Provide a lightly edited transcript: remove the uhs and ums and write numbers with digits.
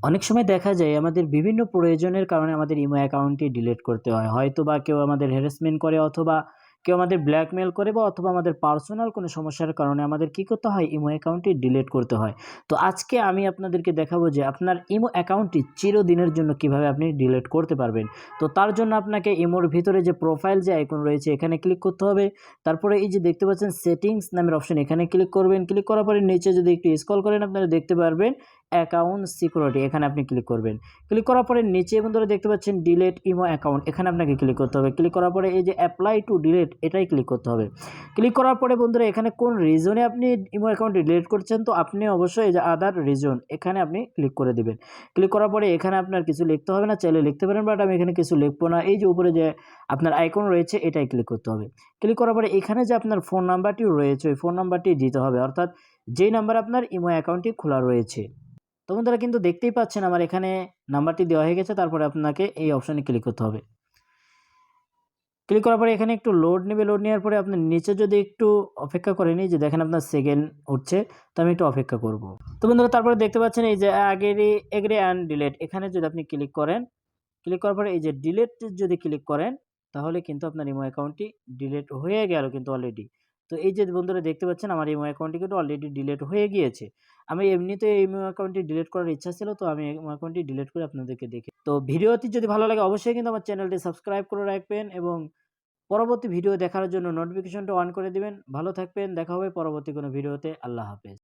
অনেক সময় দেখা যায় আমাদের বিভিন্ন প্রয়োজনের কারণে আমাদের ইমো অ্যাকাউন্টটি ডিলিট করতে হয়। হয়তোবা কেউ আমাদের হ্যারাসমেন্ট করে অথবা কেউ আমাদের ব্ল্যাকমেইল করে বা অথবা আমাদের পার্সোনাল কোনো সমস্যার কারণে আমাদের কি করতে হয়? ইমো অ্যাকাউন্টটি ডিলিট করতে হয়। তো আজকে আমি আপনাদেরকে দেখাবো যে আপনার ইমো অ্যাকাউন্টটি চিরদিনের জন্য কিভাবে আপনি ডিলিট করতে পারবেন। তো তার জন্য আপনাকে ইমোর ভিতরে যে প্রোফাইল যে আইকন রয়েছে এখানে ক্লিক করতে হবে। তারপরে এই যে দেখতে পাচ্ছেন সেটিংস নামের অপশন এখানে ক্লিক করবেন। ক্লিক করার পরে নিচে যদি একটু স্ক্রল করেন আপনারা দেখতে পারবেন অ্যাকাউন্ট সিকিউরিটি এখানে আপনি ক্লিক করবেন। ক্লিক করার পরে নিচে বন্ধুরা দেখতে পাচ্ছেন ডিলিট ইমো অ্যাকাউন্ট এখানে আপনাকে ক্লিক করতে হবে। ক্লিক করার পরে এই যে অ্যাপ্লাই টু ডিলিট এটাই ক্লিক করতে হবে। ক্লিক করার পরে বন্ধুরা এখানে কোন রিজনে আপনি ইমো অ্যাকাউন্ট ডিলিট করছেন তো আপনি অবশ্যই এই যে আদার রিজন এখানে আপনি ক্লিক করে দিবেন। ক্লিক করার পরে এখানে আপনার কিছু লিখতে হবে না, চাইলে লিখতে পারেন, বাট আমি এখানে কিছু লিখবো না। এই যে উপরে যে আপনার আইকন রয়েছে এটাই ক্লিক করতে হবে। ক্লিক করার পরে এখানে যে আপনার ফোন নাম্বারটি রয়েছে ওই ফোন নাম্বারটি দিতে হবে, অর্থাৎ যেই নাম্বার আপনার ইমো অ্যাকাউন্টটি খোলা রয়েছে। তো বন্ধুরা কিন্তু দেখতেই পাচ্ছেন আমার এখানে নাম্বারটি দেওয়া হয়ে গেছে। তারপরে আপনাকে এই অপশানে ক্লিক করতে হবে। ক্লিক করার পরে এখানে একটু লোড নেবে। লোড নেওয়ার পরে আপনি নিচে যদি একটু অপেক্ষা করেন, এই যে দেখেন আপনার সেকেন্ড উঠছে, তো আমি একটু অপেক্ষা করব। তো বন্ধুরা তারপরে দেখতে পাচ্ছেন এই যে এগ্রি অ্যান্ড ডিলিট এখানে যদি আপনি ক্লিক করেন, ক্লিক করার পরে এই যে ডিলিট যদি ক্লিক করেন তাহলে কিন্তু আপনার ইমো অ্যাকাউন্টটি ডিলিট হয়ে গেল কিন্তু অলরেডি। তো এই যে বন্ধুরা দেখতে পাচ্ছেন আমার ইমো অ্যাকাউন্টটি কিন্তু অলরেডি ডিলিট হয়ে গিয়েছে। আমি এমনিতে ইমো অ্যাকাউন্টটি ডিলিট করার ইচ্ছা ছিল, তো আমি ইমো অ্যাকাউন্টটি ডিলিট করে আপনাদেরকে দেখি। তো ভিডিওটি যদি ভালো লাগে অবশ্যই কিন্তু আমার চ্যানেলটি সাবস্ক্রাইব করে রাখবেন এবং পরবর্তী ভিডিও দেখার জন্য নোটিফিকেশনটা অন করে দিবেন। ভালো থাকবেন, দেখা হবে পরবর্তী কোনো ভিডিওতে। আল্লাহ হাফেজ।